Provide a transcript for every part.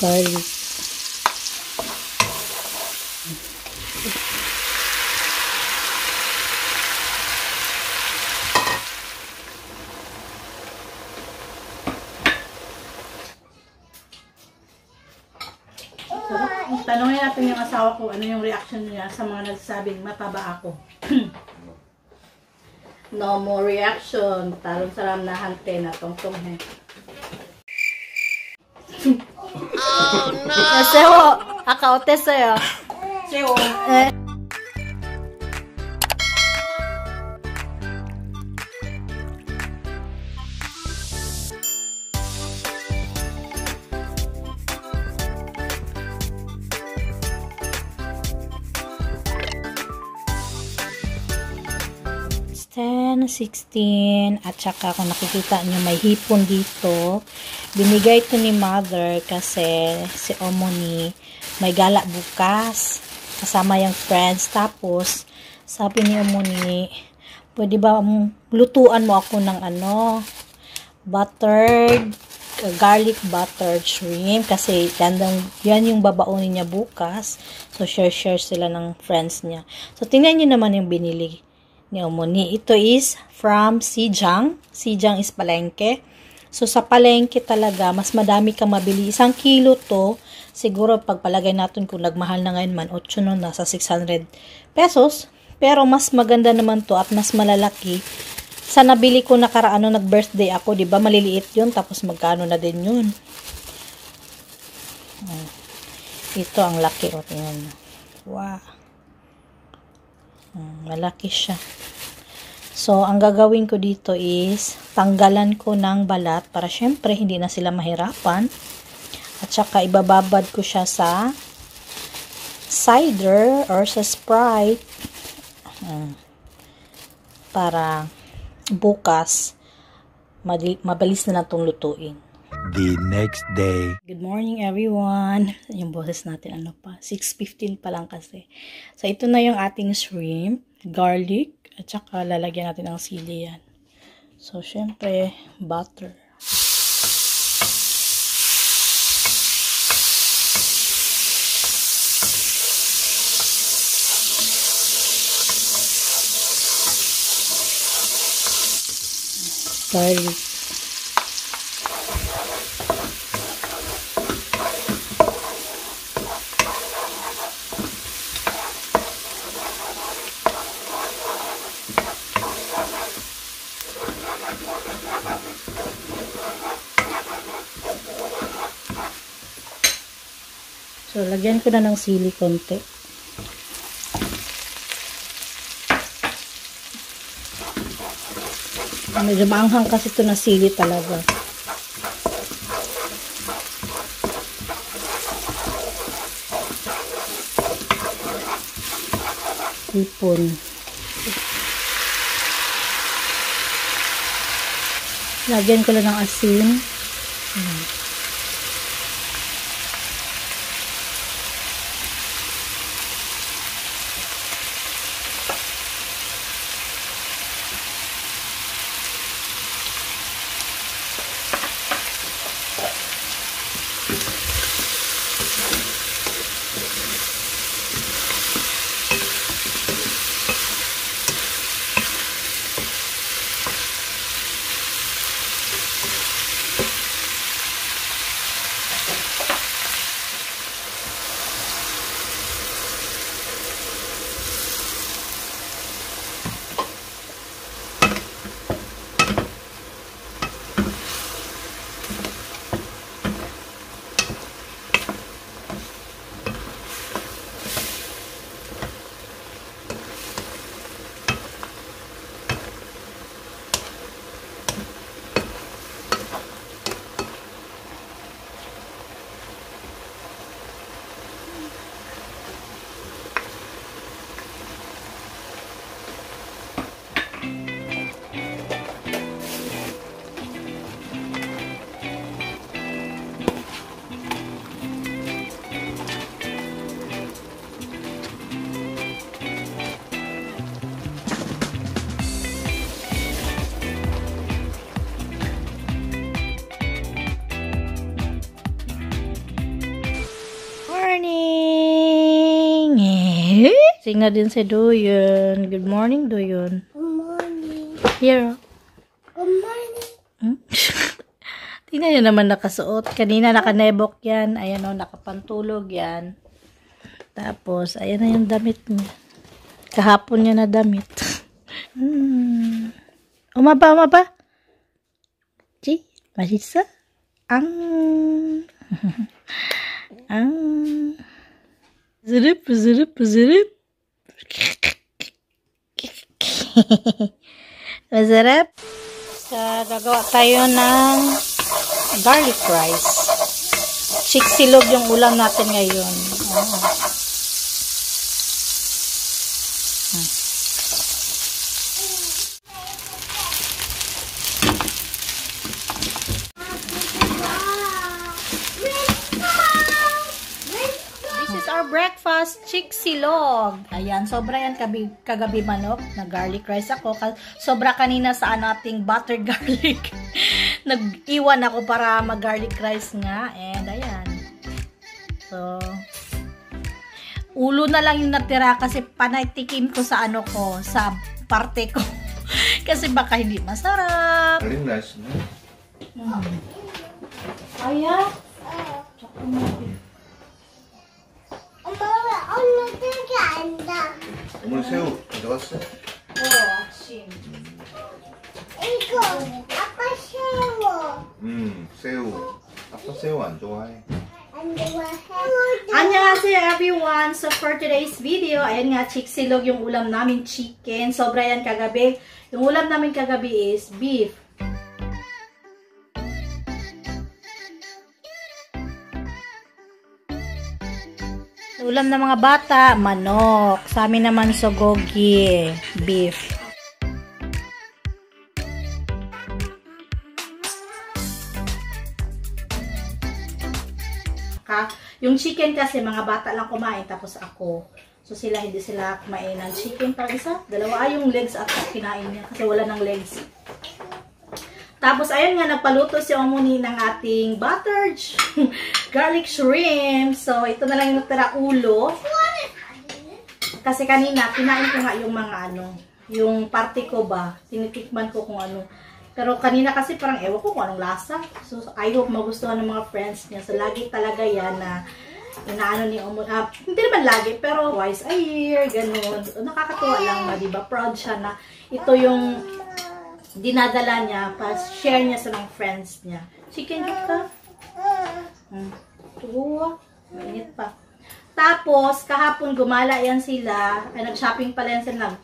garlic. Tanungin natin yung asawa ko, ano yung reaction niya sa mga nagsasabing mataba ako. No more reaction. Talong salam na hante na tongtong he. Oh no! Sewo! Akaote sa'yo. Sewo. It's 10:16 at saka kung nakikita nyo may hipon dito, binigay to ni mother kasi si Omoni may gala bukas kasama yung friends. Tapos sabi ni Omoni, pwede ba lutuan mo ako ng garlic buttered shrimp kasi yan yung babaunin niya bukas. So share sila ng friends niya. So tingnan niyo naman yung binili ni Omoni. Ito is from Sijang. Sijang is palengke. So, sa palengke talaga, mas madami kang mabili. 1 kilo to, siguro pagpalagay natin kung nagmahal na ngayon man, 8 no, nasa 600 pesos. Pero mas maganda naman to at mas malalaki. Sa nabili ko nakaraan nung nag-birthday ako, di ba maliliit yun, tapos magkano na din yun. Ito ang laki. O, tingnan. Wow. Malaki siya. So, ang gagawin ko dito is tanggalan ko ng balat para syempre hindi na sila mahirapan. At saka ibababad ko siya sa cider or sa Sprite para bukas mabilis na lang itong lutuin. The next day. Good morning everyone. Yung boses natin 6:15 pa lang kasi. So ito na yung ating shrimp, garlic, at saka lalagyan natin ng sili yan. So syempre, butter. Garlic. So, lagyan ko na ng sili konti. Medyo maanghang kasi ito na sili talaga. Hipon. Lagyan ko lang ng asin. Tingnan din si Doyon. Good morning, Doyon. Good morning. Here. Good morning. Hmm? Tingnan niyo naman nakasuot. Kanina nakanebok yan. Ayan o, nakapantulog yan. Tapos, ayan na yung damit niya. Kahapon niya na damit. Umaba. Chi, masisa. Ang. Zirip. Masarap. Gagawa tayo ng garlic rice. Chiksilog yung ulam natin ngayon. Breakfast, chiksilog. Ayan, sobra yan kagabi manok na garlic rice ako. Sobra kanina sa ating buttered garlic. Nag-iwan ako para mag-garlic rice nga. And ayan. So, ulo na lang yung natira kasi panaytikim ko sa ano ko, sa parte ko. Kasi baka hindi masarap. Very nice. Ayan. 어머니 새우 가져갔어? 아침. 이거 아빠 새우. 새우. 아빠 새우 안 좋아해. 안 좋아 새우. Annyeonghaseyo everyone! So for today's video, ayan nga, chiksilog yung ulam namin, chicken. Sobra yan kagabi. Yung ulam namin kagabi is beef. Ulam ng mga bata, manok. Sa amin naman sogogi, beef. Yung chicken kasi mga bata lang kumain tapos ako. So hindi sila kumain ng chicken para isa. Dalawa yung legs at kinain niya kasi wala ng legs. Tapos ayun nga, nagpaluto si Omoni ng ating buttered garlic shrimp. So ito na lang yung natira ulo. Kasi kanina kinain ko nga yung mga yung parte ko ba. Tinitikman ko kung ano. Pero kanina kasi parang ewan ko kung anong lasa. So, I hope magustuhan ng mga friends niya. So, lagi talaga yan na inaano ni Omon. Hindi naman lagi, pero twice a year, ganun. So, nakakatuwa lang, diba? Proud siya na ito yung dinadala niya, pa-share niya sa mga friends niya. Chicken ka? Tuwa. Mainit pa. Tapos, kahapon gumala yan sila. Ay, nag-shopping pala yan sila.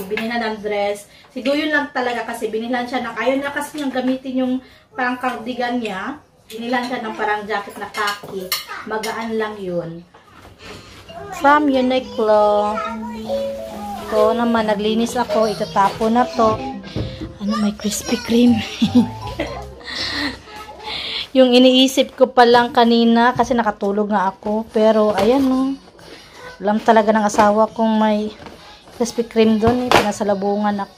Binilan ng dress. Si Doyon lang talaga kasi binilan siya ng, ayaw niya kasi niyang gamitin yung parang cardigan niya. Binilan siya ng parang jacket na khaki. Magaan lang yun. From Uniqlo. Ito naman, naglinis ako. Itatapo na to. May Krispy Kreme. Yung iniisip ko pa lang kanina kasi nakatulog nga ako. Pero, ayan no. Alam talaga ng asawa kong may Krispy Kreme doon eh, pinasalabungan ako.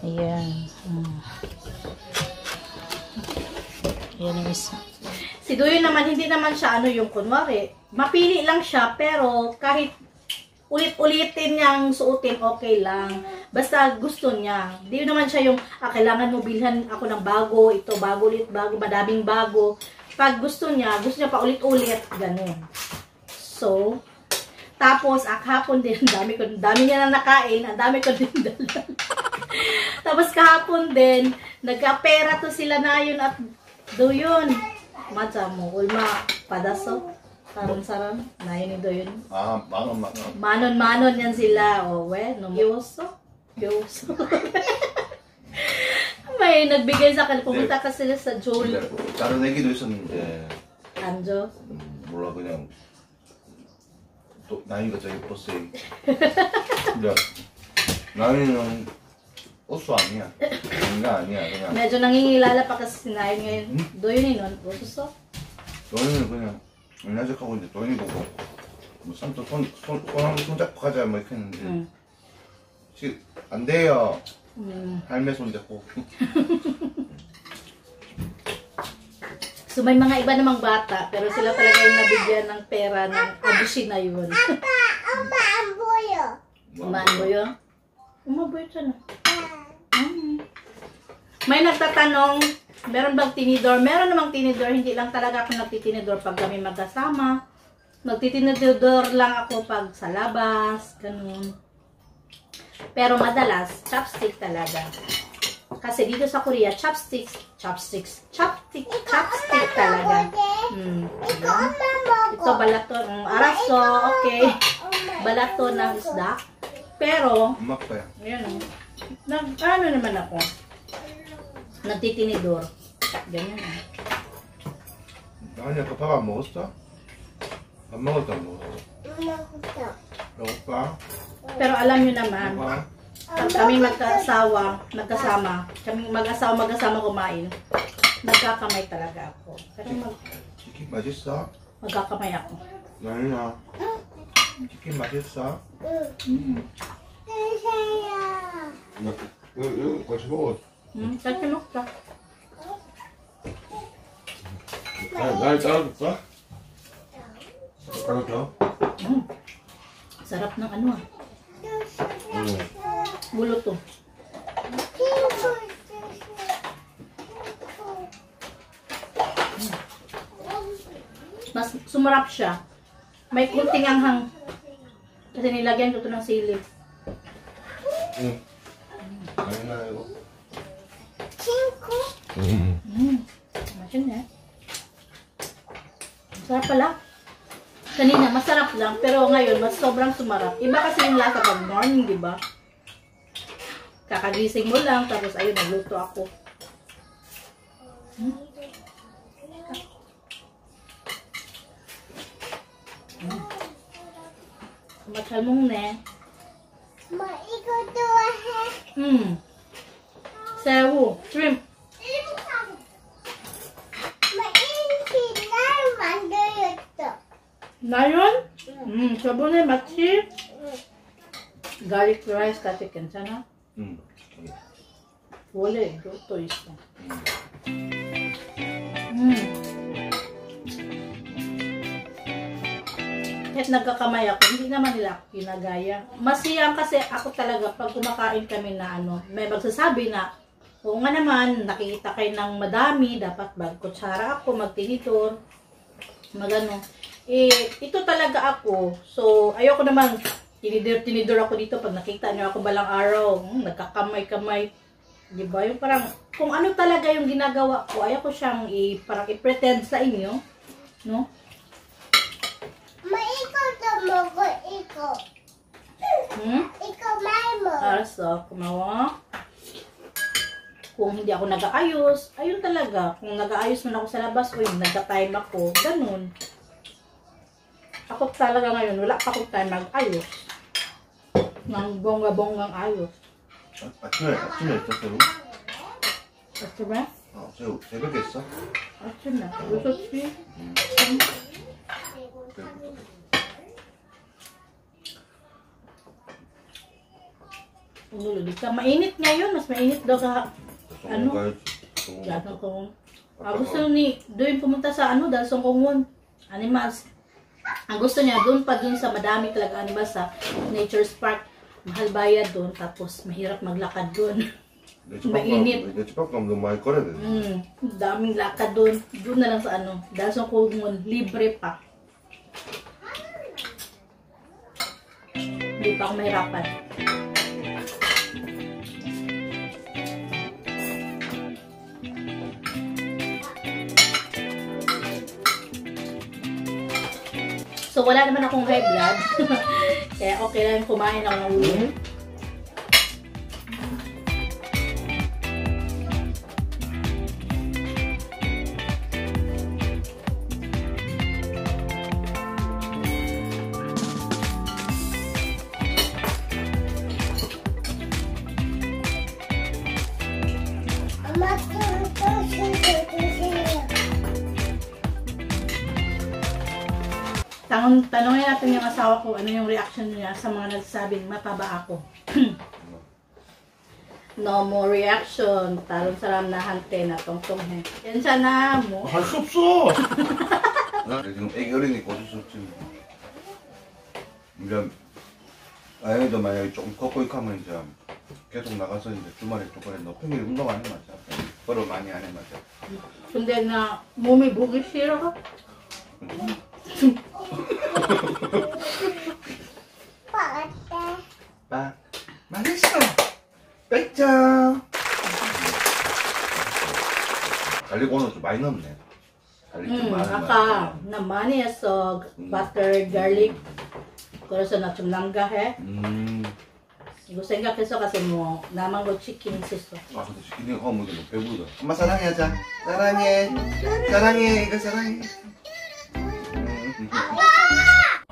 Ayan. Ayan yung isa. Si Doyon naman, hindi naman siya yung kunwari. Mapili lang siya, pero kahit ulit-ulitin niyang suotin, okay lang. Basta gusto niya. Hindi naman siya yung, kailangan mo bilhan ako ng bago, ito, bago ulit, bago, madaming bago. Pag gusto niya pa ulit-ulit, ganun. So, tapos, hapon din, dami niya na nakain, ang dami ko din dala. Tapos kahapon din, nagkapera to sila na yun at Doyon. Matsa mo, ulma, padaso, saran-saran, na yun ni Doyon. Manon yan sila, no, yoso. May nagbigay sa akin, pumunta ka sila sa Joel. 다른 애기도 있었는데. 안죠? 몰라, 그냥. 또 나이가 저기 버스 근데 나이는 버스 아니야. 인가 아니야. 그냥 medyo nangingilala pa kasi sinayin ngayon. Doyon nun, uso. 너희는 그냥 안녕하세요 이제 도현이 보고 뭐 삼촌 손 잡고 가자 뭐 이렇게 했는데 안 돼요. 할매 손 잡고 So may mga iba namang bata, pero sila talaga yung nabigyan ng pera ng abusin na yun. Maamboyo. Umaanboyo? Umaboyo siya na. May nagtatanong, meron bang tinidor? Meron namang tinidor, hindi lang talaga ako nagtitinidor pag kami magkasama. Nagtitinidor lang ako pag sa labas, ganun. Pero madalas, chopstick talaga. Kasi dito sa Korea, chopstick talaga. Ikaw ang mama ko. Ito balato ng araso, okay. Balato ng isda. Pero, 엄마 거야. ayan o. Ano naman ako? Nagtitinidor. Ganyan o. 아니 아까 밥 안 먹었어? 안 먹었다 안 먹었어? 배고파? Pero alam nyo naman, 배고파? pag kami magkasama, kami mag-asawa kumain, nagkakamay talaga ako. Pero 치킨 맛있어? magkakamay ako. 나연아 치킨 맛있어? 주세요. 이거 같이 먹어. Kasi 먹자. 날 따라줄까? 따라줘? Sarap ng ano ah. Bulo to. Mas sumarap siya. May kunting anghang. Kasi nilagyan ko to ng sili. 응. 나연아 이거. 친구. Masyan eh. Masarap pala. Kanina, masarap lang. Pero ngayon, mas sobrang sumarap. Iba kasi yung lasa pag morning, di ba? Kakagising mo lang, tapos ayun, nagluto ako. Matal mong ne. Ma, ikaw 좋아해. Sewu, shrimp. Ma, 이렇게 날 만들었어. Nayon? 저번에 마치 garlic rice 같이 괜찮아? 응. 원래 이것도 있어. Kahit nagkakamay ako, hindi naman nila ako ginagaya. Masiyang kasi ako talaga pag kumakain kami na ano, may magsasabi na, kung nga naman, nakikita kayo ng madami, dapat magkutsara ako, magtinitor, magano. Ito talaga ako. So, ayoko naman, tinidor ako dito pag nakita nyo ako balang araw, nagkakamay-kamay. Diba? Yung parang, kung ano talaga yung ginagawa ko, ayoko siyang parang i-pretend sa inyo. No? Ma, ikaw ito 먹어, ikaw. Ikaw may mo. So, kumawa. Kung hindi ako nag-aayos, ayun talaga. Kung nag-aayos man ako sa labas, o yung nagka-time ako, ganun. Ako talaga ngayon, wala pa akong time mag-ayos. Nang bongga-bonggang ayos. 아침에 있어 새우? Basta ba? 새벽에 있어? Action na. Lusot si. Di ka mainit ngayon. Mas mainit daw ka. Ano? Gano'n kong. Gusto ni doon pumunta sa ano, Dalsong Kongon. Animals. Ang gusto niya, doon pa doon sa madami talaga animals sa Nature's Park. Mahal bayad doon, tapos mahirap maglakad doon. Mainit. 내 집밥 가면 너무 많이 걸어야 돼. Daming lakad doon. Doon na lang sa ano, Dalsong Kongon, libre pa. Hindi pa ako mahirapan. So, wala naman akong high blood. Kaya okay lang kumain ako ng ulo. 엄마 또 주세요. Tanongin natin yung asawa ko, ano yung reaction niya sa mga nagsasabing mataba ako. No more reaction. Tarong salam na hante na tongtong he. 괜찮아 뭐. 할 수 없어. 나 지금 애기 어리니까 어쩔 수 없지. 이제 아이도 만약에 조금 컸고 하면 이제 계속 나가서 이제 주말에 조금 너 평일에 운동 안 해 맞아. 걸어 많이 안 해 맞아. 근데 나 몸이 보기 싫어. 빠 맛있어. 뺐죠. 갈릭 오늘 좀 많이 넣었네. 갈릭 좀 많이 아까 나 많이 했어. 버터, garlic. 그래서 나 좀 난가해. 이거 생각해서 가서 뭐 남한거 치킨 있었어. 아 근데 치킨이 하고 먹으면 배부르다. 엄마 사랑해 하자. 사랑해. 사랑해. 이거 사랑해.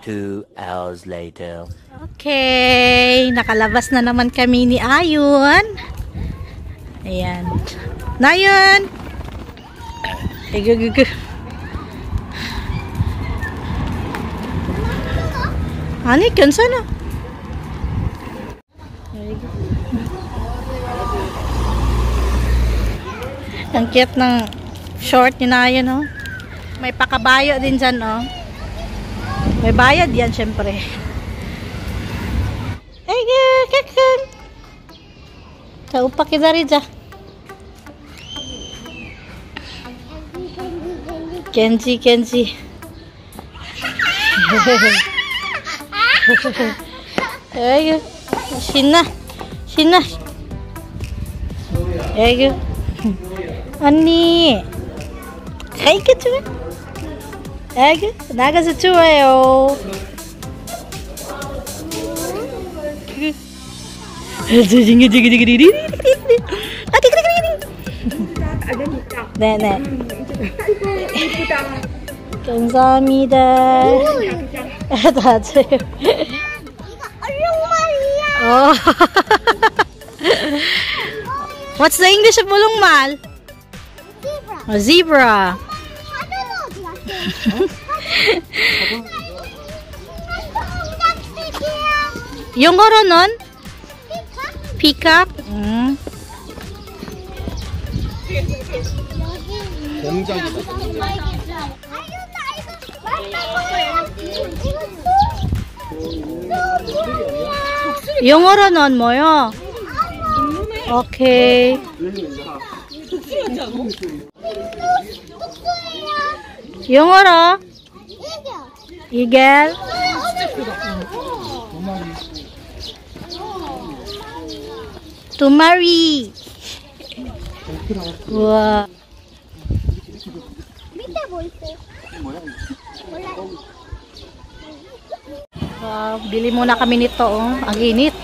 2 hours later. Okay, nakalabas na naman kami ni Ayun. Ayan. Nayon! Ay, gugugu. Ani, kansa na? Ang cute ng short ni Nayon, oh. May pakabayo din dyan, oh. May bayad yan, syempre. Ay, kakang. Kaupa kita rin dyan. Kenji, Kenji. Ay, Shina. Shina. Ay, Ani. Kay ka tuwa. Ay, naga sa tuwa yo. 네. 감사합니다. 맞아요. Oh. What's the English of bulungmal? Zebra. A zebra. 영어로 넌? Peacock. 영어로 넌 뭐요? 오케이. 영어로? 이겔. To marry. 우와. 밑에 뭐 있어요? Wow, bili muna kami nito, oh. Ang init.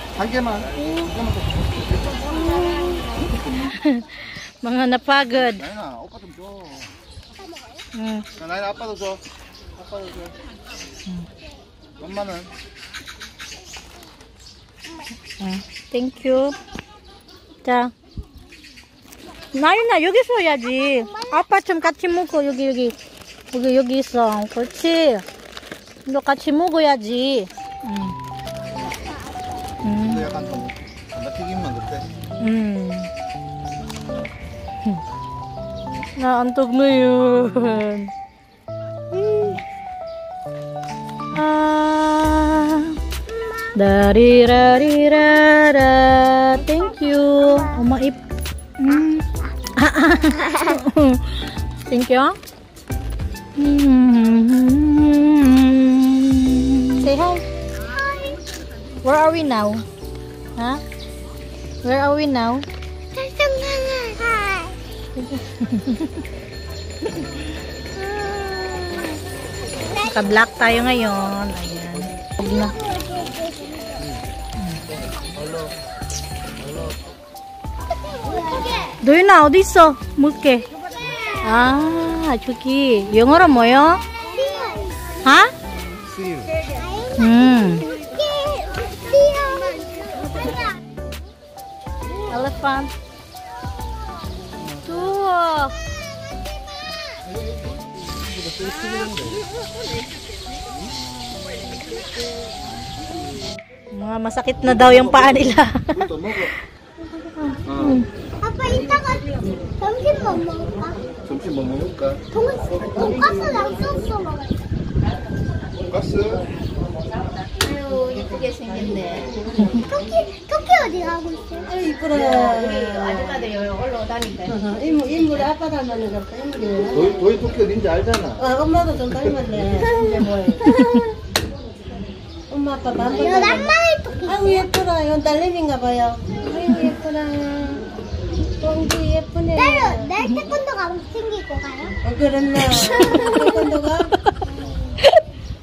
Mga napagod. 나연아, 오빠 좀 줘. 응. 나연아, 아빠도 줘. 아빠도 줘. 엄마는? Thank you. 자. 나윤아, 여기 서야지. 아빠 좀 같이 먹어. 여기 있어. 그렇지. 너 같이 먹어야지. 근데 약간 좀 감자튀김만 그때. Naantok na yun. Darirarira. Thank you. Umaip. Thank you. Say hi. Where are we now? Huh? Where are we now? Naka-black tayo ngayon. Ayan. Huwag na. 도윤아 어디 있어? 물개. 아, 저기 영어로 뭐요? 하? Elephant. 우와. Mga masakit na daw yung paa nila. 아빠 이따가 점심 뭐 먹을까? 점심 뭐 먹을까? 돈가스랑 소스 먹을까? 돈가스? 아유, 이쁘게 생겼네. 토끼 어디 가고 있어? 이쁘라. 우리 아줌마들 여기 올라오다니까. 인물이 아빠 닮았는 것 같아. 인물이. 너희 토끼 어딘지 알잖아. 엄마도 좀 닮았네. 이제 뭐야. 엄마 아빠 반반 11마리 토끼. 아이고 예쁘라. 이건 딸내미인가 봐요. 아이고 예쁘라. 똥지 예쁘네. 내일 태권도가 생기고 가요? 그랬나. 태권도가?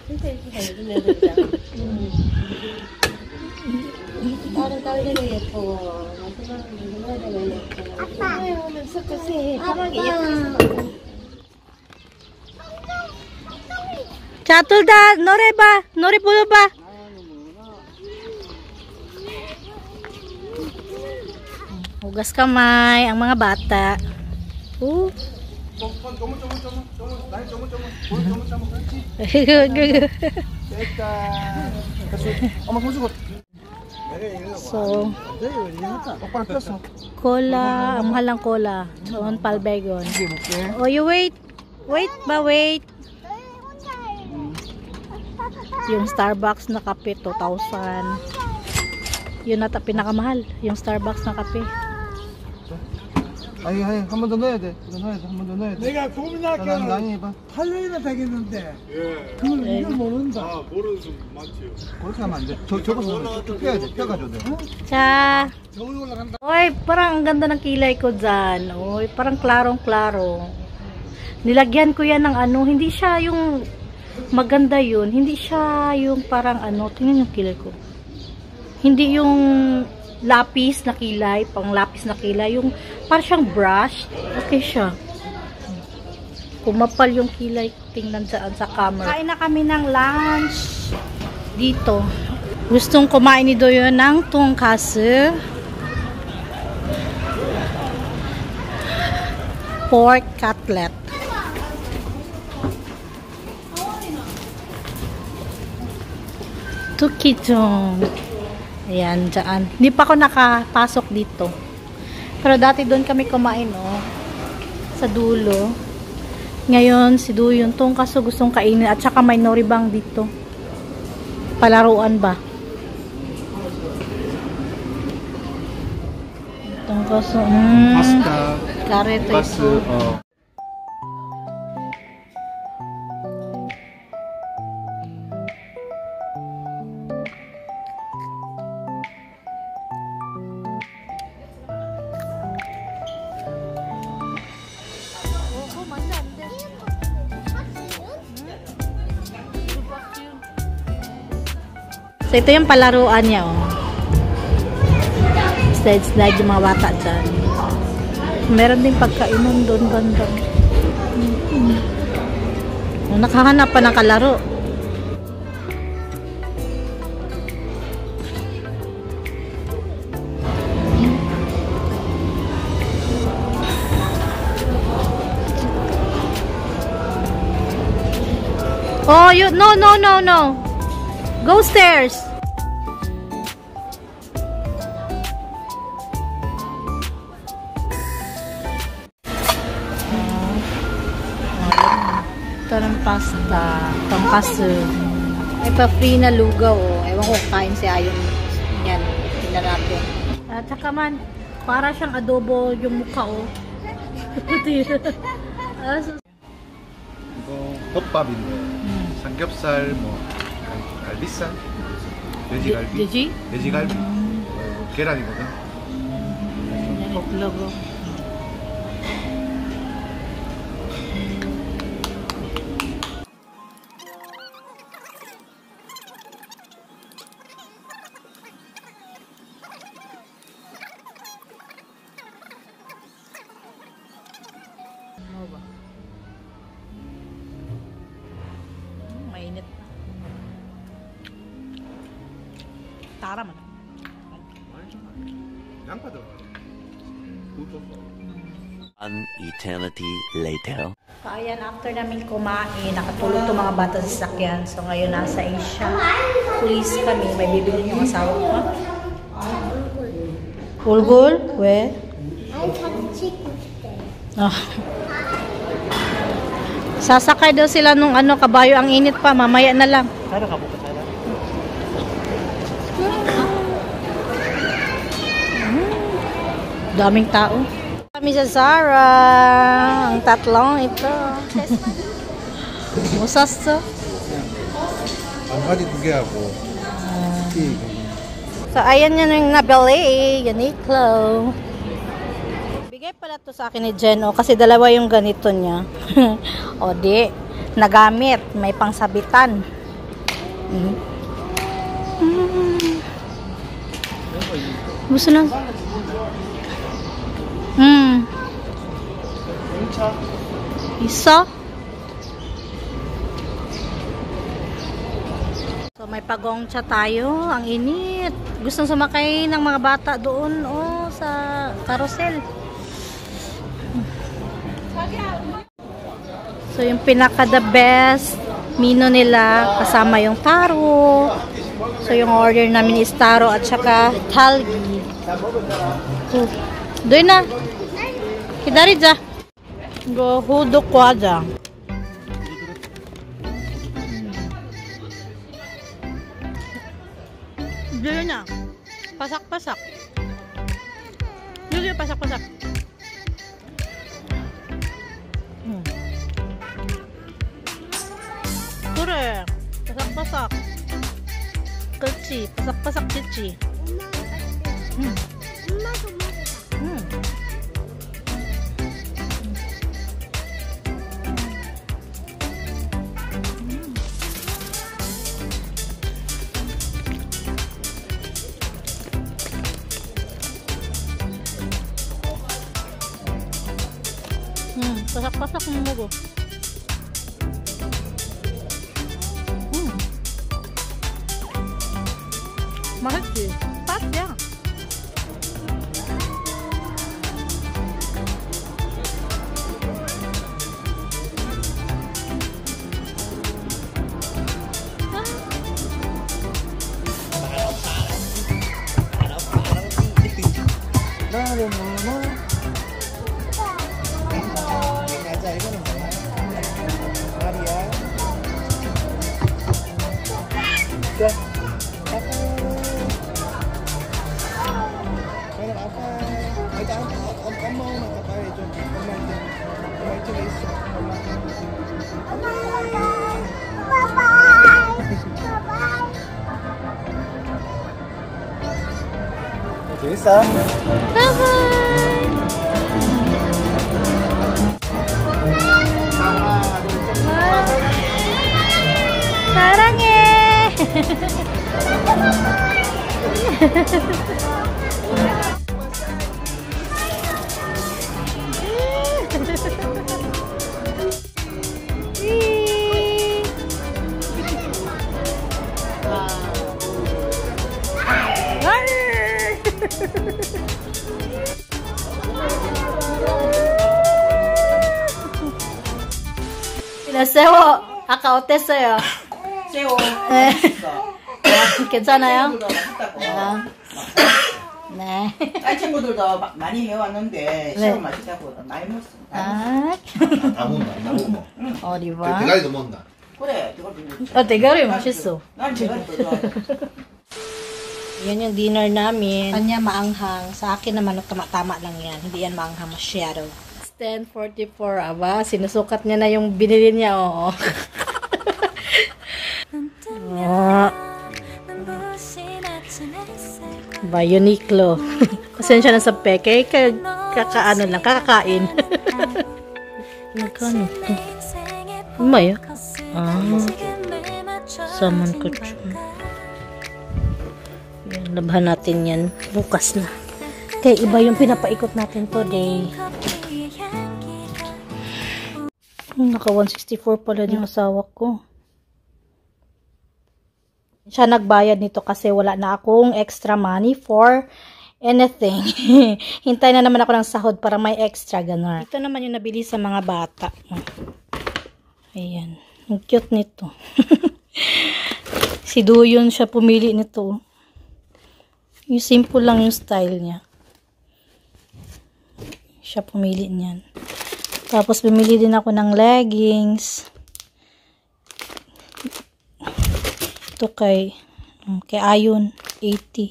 진짜 예쁘다. 요즘 애들이다. 다른 딸들이 예쁘고. 애들이 예쁘고. 아빠. 아유 오늘 스커스 가방이 자, 둘 다 노래 봐. 노래 불러봐. Hugas kamay ang mga bata. 엄마 손 주고. So, cola, ang mahal ng cola. Doon, Palbegon. Oh, you wait. Wait ba, wait. Yung Starbucks na kape, 2,000. Yun ata pinakamahal. Yung Starbucks na kape. 아니 한 번 더 넣어야 돼. 한 번 더 넣어야 돼. 내가 고민할게 나이 해봐. 8년이나 되겠는데 그걸 이걸 모른다. 아 모르는 좀 많지요. 그렇게 하면 안 돼. 저거 펴야 돼. 펴가지고 돼. Cha. 저기 올라간다. Oy, parang ang ganda ng kilay ko dyan. Oy, parang klarong-klaro. Nilagyan ko yan ng ano, hindi siya yung maganda yun. Hindi siya yung parang ano, tingnan yung kilay ko. Hindi yung lapis na kilay, pang lapis na kilay, yung parang siyang brush. Okay siya. Kumapal yung kilay, tingnan dyan sa camera. Kain na kami ng lunch dito. Gustong kumain ni Doyo ng tongkasu, pork cutlet. Tukijong. Ayan, dyan. Hindi pa ako nakapasok dito. Pero dati doon kami kumain, oh. Sa dulo. Ngayon, si Doyo yung tongkasu gustong kainin. At saka may noribang dito. Palaruan ba? Tongkasu. 파스타. Kareto 가스. ito. So, ito yung palaruan niya, oh. Slide yung mga bata dyan. Meron ding pagkainom doon bandang. Nakahanap pa ng kalaro. Oh, you no. Go stairs. Ito ng pasta, tongkasu. May pa-free na lugaw, oh. Ewan ko kain si Ayon. Yan, tingnan natin. At saka man, para siyang adobo yung mukha, oh. 이거 덮밥인데 삼겹살 뭐 갈비살 돼지갈비 Digi? 돼지갈비 계란이거든. Logo. Mainit. Tara man. 양파도. An eternity later. So, ayan, after namin kumain, nakatulog to mga bata sa sasakyan. So, ngayon nasa Asia. Police kami. May bibili yung asawa ko. Ulgul? We? I have chicken. Ah. Sasakay daw sila nung kabayo, ang init pa, mamaya na lang. Daming tao. Kami sa Zara, ang tatlong ito. Musas to. 빨리 2개 하고. So, ayan yan yung nabili. Uniqlo. Bigay pala to sa akin ni Jen, kasi dalawa yung ganito niya. O di, nagamit. May pangsabitan. Gusto lang. Isa? So, may pagongcha tayo. Ang init. Gustong sumakay ng mga bata doon, sa carousel. So, yung pinaka-the best menu nila, kasama yung taro. So, yung order namin is taro at saka talgi. So, doon na. Kidari dyan. Go, hudok kwa dyan. Doon na. Pasak-pasak. Doon pasak-pasak. 그래. 바삭바삭. 그렇지. 바삭바삭 됐지. 엄마도 먹어. 바삭바삭 먹어. 맛있지? 맛이야. 재밌어? 사랑해. 새우 아까 어땠어요? 새우 네. 맛있어. 괜찮아요? 맛있다고. 아, 네. 딸 친구들도 많이 해왔는데 네. 새우 맛있다고 많이 먹었어. 아, 다 먹는다. 다 먹어. 어디 봐. 대가리도 먹는다. 그래, 그것도 먹자. 대가리 맛있어. 난 대가리도 좋아해. Yan yung dinner namin. Kanya maanghang. Sa akin naman, tama-tama lang yan. Hindi yan maanghang masyado. 10:44. Aba, sinusukat niya na yung binili niya, oo. Ba, Uniqlo. Pasensya na sa peke. Kakaano lang, kakakain. Magkano to? Umay, saman ko siya. Yan, labhan natin yan. Bukas na. Kaya iba yung pinapaikot natin today. Naka 164 pala yung asawa ko. Siya nagbayad nito kasi wala na akong extra money for anything. Hintay na naman ako ng sahod para may extra, gano'n. Ito naman yung nabili sa mga bata. Ayan. Ang cute nito. Si Duyon siya pumili nito. Yung simple lang yung style niya. Siya pumili niyan. Tapos, bumili din ako ng leggings. Ito kay Ayon, 80.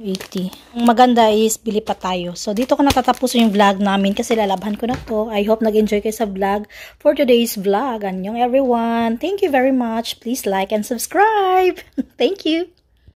80. Ang maganda is, bili pa tayo. So, dito ko natatapos yung vlog namin kasi lalabhan ko na to. I hope nag-enjoy kayo sa vlog for today's vlog. Annyeong everyone. Thank you very much. Please like and subscribe. Thank you.